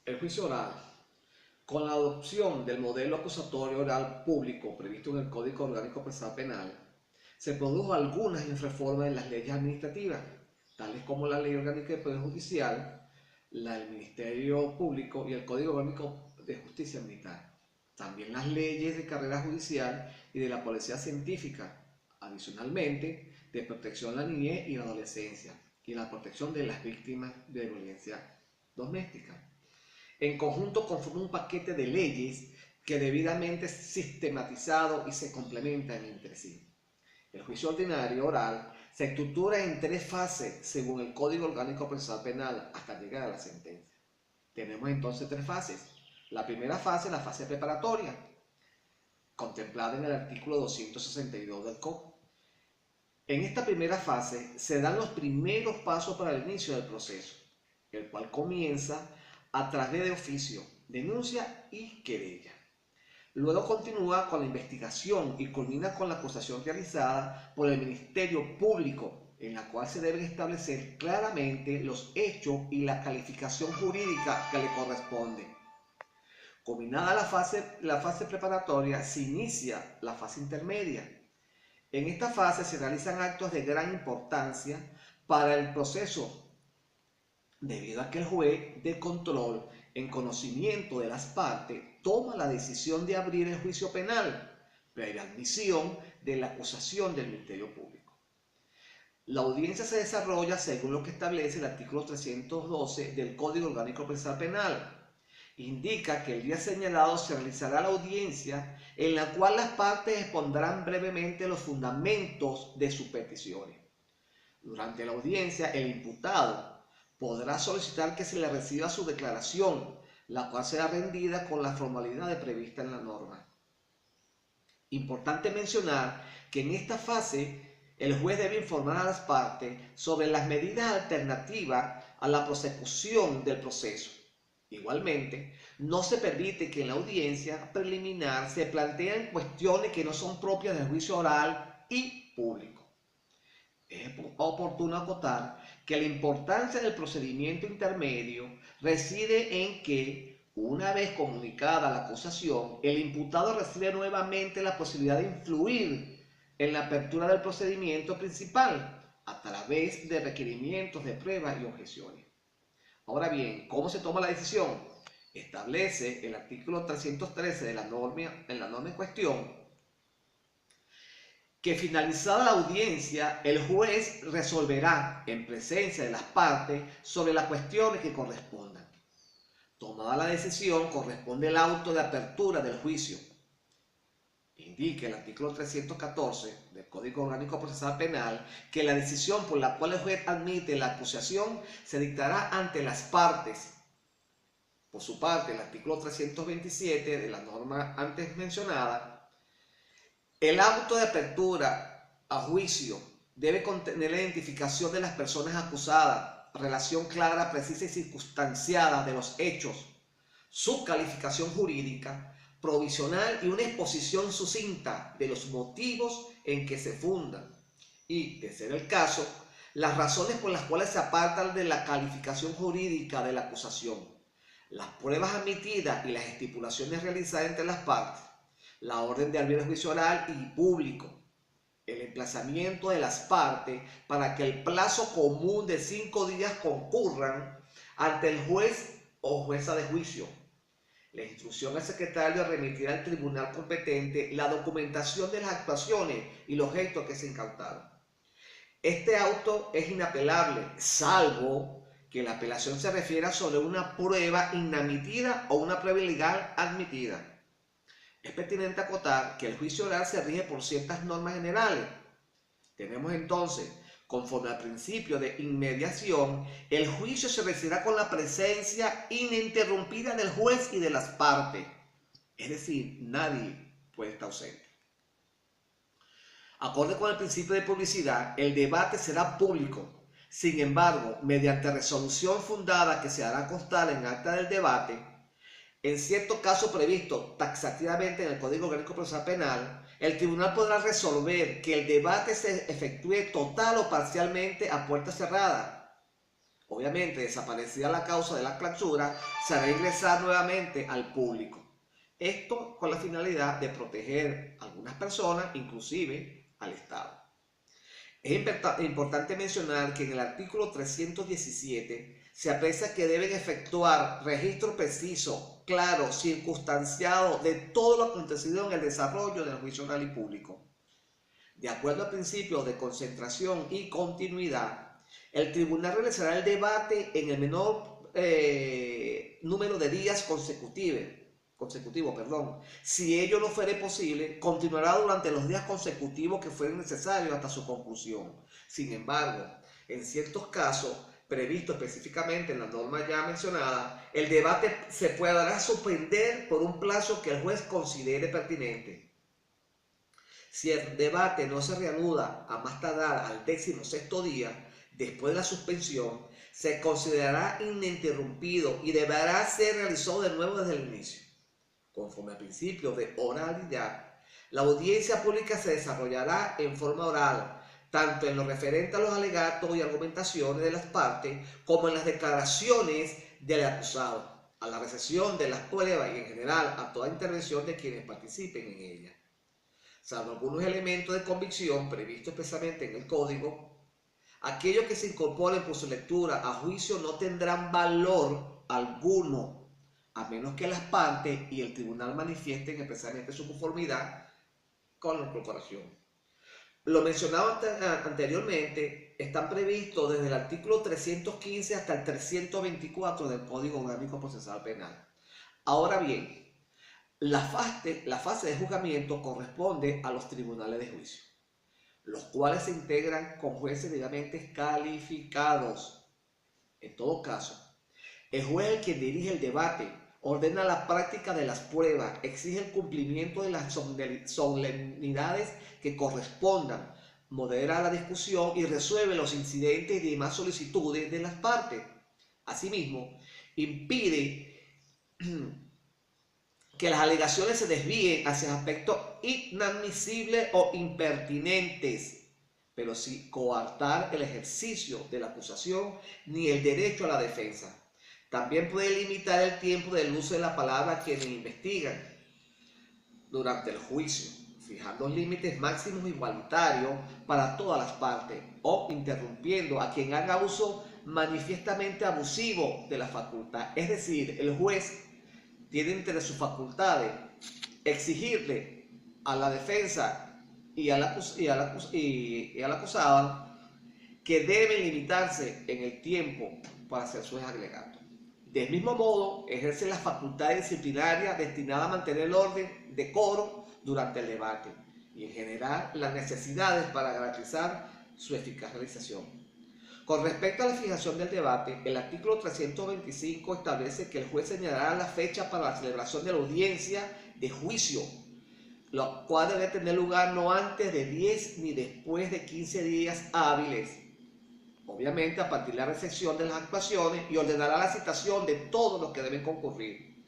El juicio oral. Con la adopción del modelo acusatorio oral público previsto en el Código Orgánico Procesal Penal, se produjo algunas reformas en las leyes administrativas, tales como la Ley Orgánica del Poder Judicial, la del Ministerio Público y el Código Orgánico de Justicia Militar. También las leyes de carrera judicial y de la policía científica, adicionalmente de protección a la niñez y la adolescencia y la protección de las víctimas de violencia doméstica. En conjunto conforman un paquete de leyes que debidamente es sistematizado y se complementan entre sí. El juicio ordinario oral se estructura en 3 fases según el Código Orgánico Procesal Penal hasta llegar a la sentencia. Tenemos entonces 3 fases. La primera fase, la fase preparatoria, contemplada en el artículo 262 del COP. En esta primera fase se dan los primeros pasos para el inicio del proceso, el cual comienza a través de oficio, denuncia y querella. Luego continúa con la investigación y culmina con la acusación realizada por el Ministerio Público, en la cual se deben establecer claramente los hechos y la calificación jurídica que le corresponde. Culminada la fase preparatoria, se inicia la fase intermedia. En esta fase se realizan actos de gran importancia para el proceso, debido a que el juez de control, en conocimiento de las partes, toma la decisión de abrir el juicio penal, previa admisión de la acusación del Ministerio Público. La audiencia se desarrolla según lo que establece el artículo 312 del Código Orgánico Procesal Penal. Indica que el día señalado se realizará la audiencia en la cual las partes expondrán brevemente los fundamentos de sus peticiones. Durante la audiencia, el imputado podrá solicitar que se le reciba su declaración, la cual será rendida con las formalidades previstas en la norma. Importante mencionar que en esta fase el juez debe informar a las partes sobre las medidas alternativas a la prosecución del proceso. Igualmente, no se permite que en la audiencia preliminar se planteen cuestiones que no son propias del juicio oral y público. Es oportuno acotar que la importancia del procedimiento intermedio reside en que, una vez comunicada la acusación, el imputado recibe nuevamente la posibilidad de influir en la apertura del procedimiento principal a través de requerimientos de pruebas y objeciones. Ahora bien, ¿cómo se toma la decisión? Establece el artículo 313 de la norma en cuestión que finalizada la audiencia, el juez resolverá en presencia de las partes sobre las cuestiones que correspondan. Tomada la decisión, corresponde el auto de apertura del juicio. Indica el artículo 314 del Código Orgánico Procesal Penal que la decisión por la cual el juez admite la acusación se dictará ante las partes. Por su parte, el artículo 327 de la norma antes mencionada, el auto de apertura a juicio debe contener la identificación de las personas acusadas, relación clara, precisa y circunstanciada de los hechos, su calificación jurídica, provisional y una exposición sucinta de los motivos en que se fundan y, de ser el caso, las razones por las cuales se apartan de la calificación jurídica de la acusación, las pruebas admitidas y las estipulaciones realizadas entre las partes, la orden de abrir el juicio oral y público, el emplazamiento de las partes para que el plazo común de 5 días concurran ante el juez o jueza de juicio, la instrucción al secretario de remitir al tribunal competente la documentación de las actuaciones y los hechos que se incautaron. Este auto es inapelable, salvo que la apelación se refiera sobre una prueba inadmitida o una prueba ilegal admitida. Es pertinente acotar que el juicio oral se rige por ciertas normas generales. Tenemos entonces, conforme al principio de inmediación, el juicio se regirá con la presencia ininterrumpida del juez y de las partes. Es decir, nadie puede estar ausente. Acorde con el principio de publicidad, el debate será público. Sin embargo, mediante resolución fundada que se hará constar en acta del debate, en cierto caso previsto taxativamente en el Código Orgánico Procesal Penal, el tribunal podrá resolver que el debate se efectúe total o parcialmente a puerta cerrada. Obviamente, desaparecida la causa de la clausura, se hará ingresar nuevamente al público. Esto con la finalidad de proteger a algunas personas, inclusive al Estado. Es importante mencionar que en el artículo 317 se aprecia que deben efectuar registro preciso, claro, circunstanciado de todo lo acontecido en el desarrollo del juicio oral y público. De acuerdo al principio de concentración y continuidad, el tribunal realizará el debate en el menor número de días consecutivos. Si ello no fuere posible, continuará durante los días consecutivos que fueren necesarios hasta su conclusión. Sin embargo, en ciertos casos, previsto específicamente en la norma ya mencionada, el debate se podrá suspender por un plazo que el juez considere pertinente. Si el debate no se reanuda a más tardar al 16º día, después de la suspensión, se considerará ininterrumpido y deberá ser realizado de nuevo desde el inicio. Conforme al principio de oralidad, la audiencia pública se desarrollará en forma oral, tanto en lo referente a los alegatos y argumentaciones de las partes, como en las declaraciones del acusado, a la recepción de las pruebas y en general a toda intervención de quienes participen en ella. Salvo algunos elementos de convicción previstos expresamente en el Código, aquellos que se incorporen por su lectura a juicio no tendrán valor alguno, a menos que las partes y el tribunal manifiesten expresamente su conformidad con la incorporación. Lo mencionado anteriormente están previstos desde el artículo 315 hasta el 324 del Código Orgánico Procesal Penal. Ahora bien, la fase de juzgamiento corresponde a los tribunales de juicio, los cuales se integran con jueces debidamente calificados. En todo caso, el juez es el quien dirige el debate, ordena la práctica de las pruebas, exige el cumplimiento de las solemnidades que correspondan, modera la discusión y resuelve los incidentes y demás solicitudes de las partes. Asimismo, impide que las alegaciones se desvíen hacia aspectos inadmisibles o impertinentes, pero sin coartar el ejercicio de la acusación ni el derecho a la defensa. También puede limitar el tiempo del uso de la palabra a quienes investigan durante el juicio, fijando límites máximos igualitarios para todas las partes o interrumpiendo a quien haga uso manifiestamente abusivo de la facultad. Es decir, el juez tiene entre sus facultades exigirle a la defensa y al acusado que deben limitarse en el tiempo para hacer sus alegatos. Del mismo modo, ejerce las facultades disciplinarias destinadas a mantener el orden, decoro durante el debate y en general las necesidades para garantizar su eficaz realización. Con respecto a la fijación del debate, el artículo 325 establece que el juez señalará la fecha para la celebración de la audiencia de juicio, lo cual debe tener lugar no antes de 10 ni después de 15 días hábiles. Obviamente a partir de la recepción de las actuaciones, y ordenará la citación de todos los que deben concurrir.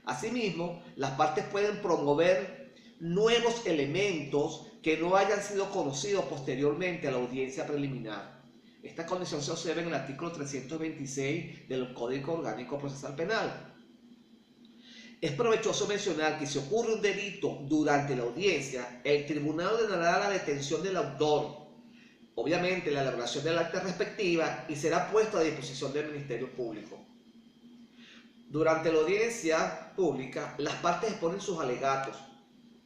Asimismo, las partes pueden promover nuevos elementos que no hayan sido conocidos posteriormente a la audiencia preliminar. Esta condición se observa en el artículo 326 del Código Orgánico Procesal Penal. Es provechoso mencionar que si ocurre un delito durante la audiencia, el tribunal ordenará la detención del autor, obviamente la elaboración del acta respectiva, y será puesto a disposición del Ministerio Público. Durante la audiencia pública, las partes exponen sus alegatos.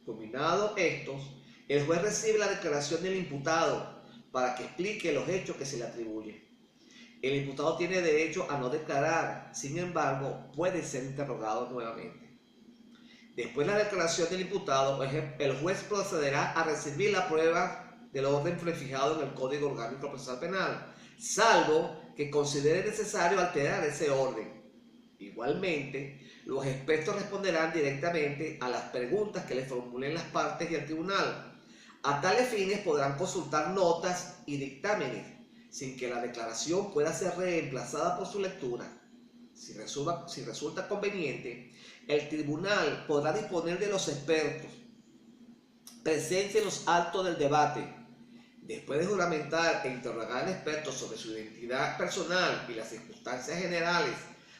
Culminados estos, el juez recibe la declaración del imputado para que explique los hechos que se le atribuyen. El imputado tiene derecho a no declarar, sin embargo, puede ser interrogado nuevamente. Después de la declaración del imputado, el juez procederá a recibir la prueba del orden prefijado en el Código Orgánico Procesal Penal, salvo que considere necesario alterar ese orden. Igualmente, los expertos responderán directamente a las preguntas que les formulen las partes y el tribunal. A tales fines podrán consultar notas y dictámenes, sin que la declaración pueda ser reemplazada por su lectura. Si resulta conveniente, el tribunal podrá disponer de los expertos presentes en los actos del debate, Después de juramentar e interrogar al experto sobre su identidad personal y las circunstancias generales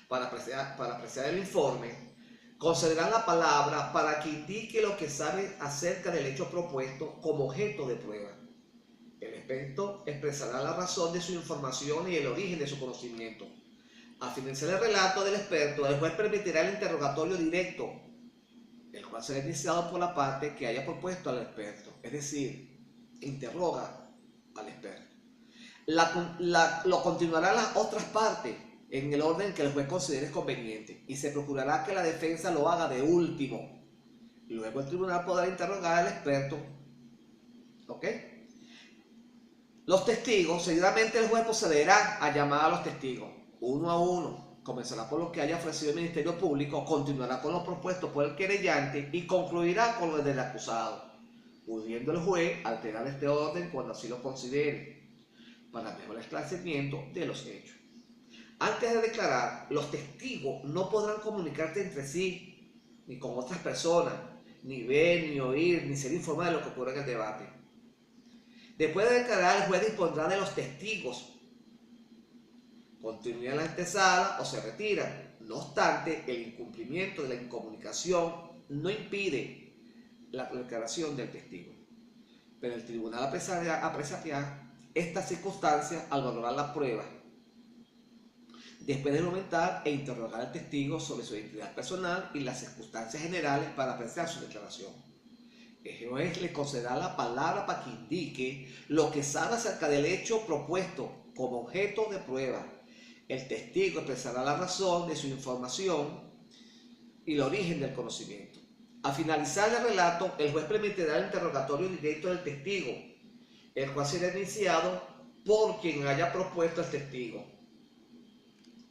para apreciar el informe, concederá la palabra para que indique lo que sabe acerca del hecho propuesto como objeto de prueba. El experto expresará la razón de su información y el origen de su conocimiento. Al finalizar el relato del experto, el juez permitirá el interrogatorio directo, el cual será iniciado por la parte que haya propuesto al experto, es decir, interroga al experto. Lo continuarán las otras partes en el orden que el juez considere conveniente y se procurará que la defensa lo haga de último. Luego el tribunal podrá interrogar al experto. ¿Ok? Los testigos, seguidamente el juez procederá a llamar a los testigos, uno a uno. Comenzará por lo que haya ofrecido el Ministerio Público, continuará con lo propuesto por el querellante y concluirá con lo del acusado, pudiendo el juez alterar este orden cuando así lo considere, para mejor esclarecimiento de los hechos. Antes de declarar, los testigos no podrán comunicarse entre sí, ni con otras personas, ni ver, ni oír, ni ser informados de lo que ocurre en el debate. Después de declarar, el juez dispondrá de los testigos. Continúan la antesala o se retiran. No obstante, el incumplimiento de la incomunicación no impide la declaración del testigo. Pero el tribunal apreciará estas circunstancias al valorar la prueba. Después de argumentar e interrogar al testigo sobre su identidad personal y las circunstancias generales para apreciar su declaración. El juez le concederá la palabra para que indique lo que sabe acerca del hecho propuesto como objeto de prueba. El testigo expresará la razón de su información y el origen del conocimiento. Al finalizar el relato, el juez permitirá el interrogatorio directo del testigo, el cual será iniciado por quien haya propuesto al testigo,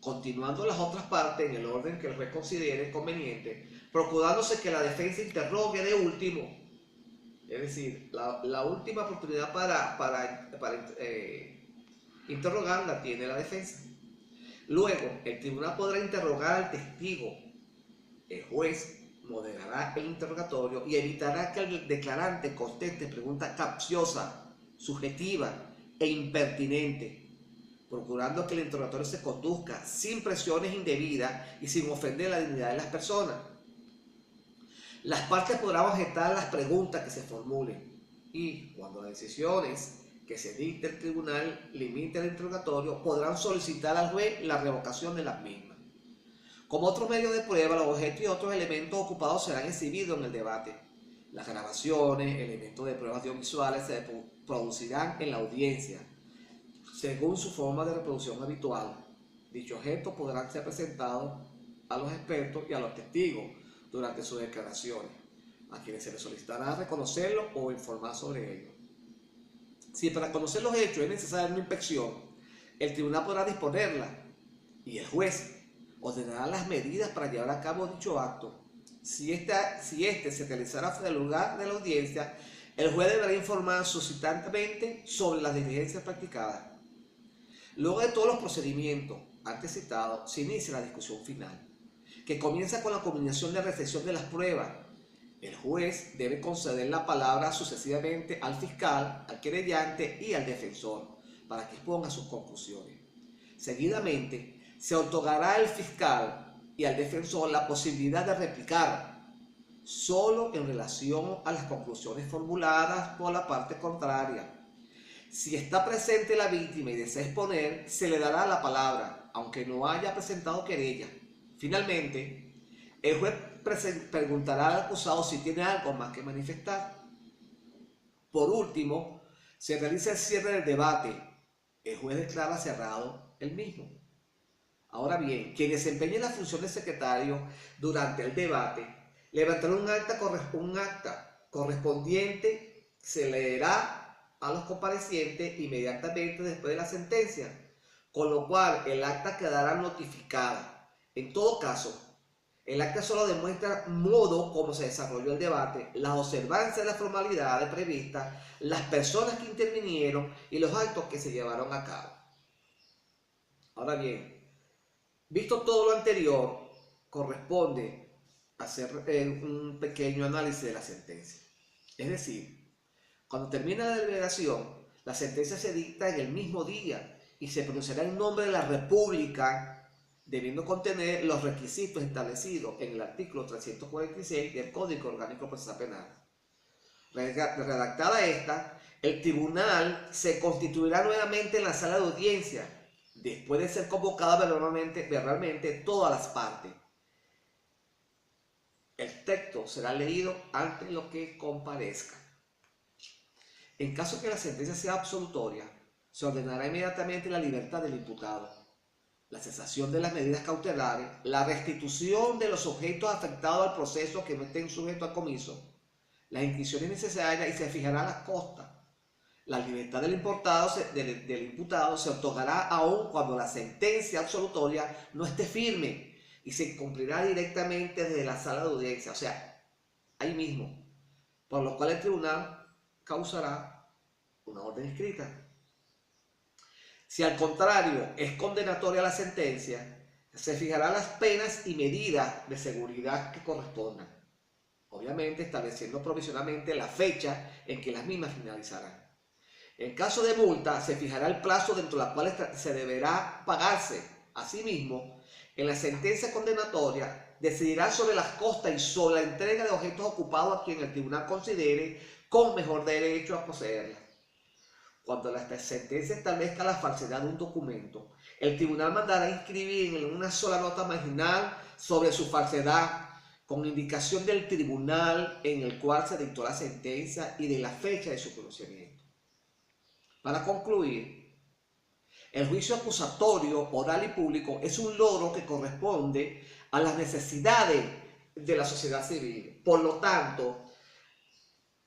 continuando las otras partes en el orden que el juez considere conveniente, procurándose que la defensa interrogue de último. Es decir, la última oportunidad para interrogar la tiene la defensa. Luego, el tribunal podrá interrogar al testigo. El juez moderará el interrogatorio y evitará que el declarante conteste preguntas capciosas, subjetivas e impertinentes, procurando que el interrogatorio se conduzca sin presiones indebidas y sin ofender la dignidad de las personas. Las partes podrán objetar las preguntas que se formulen y, cuando las decisiones que se dicte el tribunal limiten el interrogatorio, podrán solicitar al juez la revocación de las mismas. Como otro medio de prueba, los objetos y otros elementos ocupados serán exhibidos en el debate. Las grabaciones, elementos de pruebas audiovisuales se producirán en la audiencia, según su forma de reproducción habitual. Dichos objetos podrán ser presentados a los expertos y a los testigos durante sus declaraciones, a quienes se les solicitará reconocerlos o informar sobre ellos. Si para conocer los hechos es necesaria una inspección, el tribunal podrá disponerla y el juez ordenará las medidas para llevar a cabo dicho acto. Si este se realizará fuera del lugar de la audiencia, el juez deberá informar suscitantemente sobre las diligencias practicadas. Luego de todos los procedimientos antes citados, se inicia la discusión final, que comienza con la combinación de recepción de las pruebas. El juez debe conceder la palabra sucesivamente al fiscal, al querellante y al defensor para que exponga sus conclusiones. Seguidamente, se otorgará al fiscal y al defensor la posibilidad de replicar solo en relación a las conclusiones formuladas por la parte contraria. Si está presente la víctima y desea exponer, se le dará la palabra, aunque no haya presentado querella. Finalmente, el juez preguntará al acusado si tiene algo más que manifestar. Por último, se realiza el cierre del debate. El juez declara cerrado el mismo. Ahora bien, quien desempeñe la función de secretario durante el debate levantará un acta correspondiente, se leerá a los comparecientes inmediatamente después de la sentencia, con lo cual el acta quedará notificada. En todo caso, el acta solo demuestra modo como se desarrolló el debate, las observancias de las formalidades previstas, las personas que intervinieron y los actos que se llevaron a cabo. Ahora bien, visto todo lo anterior, corresponde hacer un pequeño análisis de la sentencia. Es decir, cuando termina la deliberación, La sentencia se dicta en el mismo día y se pronunciará en nombre de la República, debiendo contener los requisitos establecidos en el artículo 346 del Código Orgánico Procesal Penal. Redactada esta, el tribunal se constituirá nuevamente en la sala de audiencia, después de ser convocada verbalmente todas las partes. El texto será leído ante lo que comparezca. En caso que la sentencia sea absolutoria, se ordenará inmediatamente la libertad del imputado, la cesación de las medidas cautelares, la restitución de los objetos afectados al proceso que no estén sujetos a comiso, las inscripciones necesarias y se fijará las costas. La libertad del imputado se otorgará aún cuando la sentencia absolutoria no esté firme y se cumplirá directamente desde la sala de audiencia, o sea, ahí mismo, por lo cual el tribunal causará una orden escrita. Si al contrario es condenatoria la sentencia, se fijarán las penas y medidas de seguridad que correspondan, obviamente estableciendo provisionalmente la fecha en que las mismas finalizarán. En caso de multa, se fijará el plazo dentro del cual se deberá pagarse. Asimismo, en la sentencia condenatoria decidirá sobre las costas y sobre la entrega de objetos ocupados a quien el tribunal considere con mejor derecho a poseerla. Cuando la sentencia establezca la falsedad de un documento, el tribunal mandará inscribir en una sola nota marginal sobre su falsedad, con indicación del tribunal en el cual se dictó la sentencia y de la fecha de su conocimiento. Para concluir, el juicio acusatorio oral y público es un logro que corresponde a las necesidades de la sociedad civil. Por lo tanto,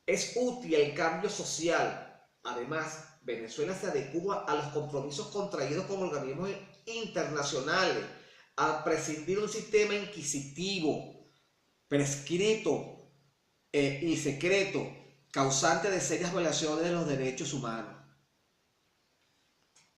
es útil el cambio social. Además, Venezuela se adecua a los compromisos contraídos con organismos internacionales, a prescindir de un sistema inquisitivo, prescrito y secreto, causante de serias violaciones de los derechos humanos.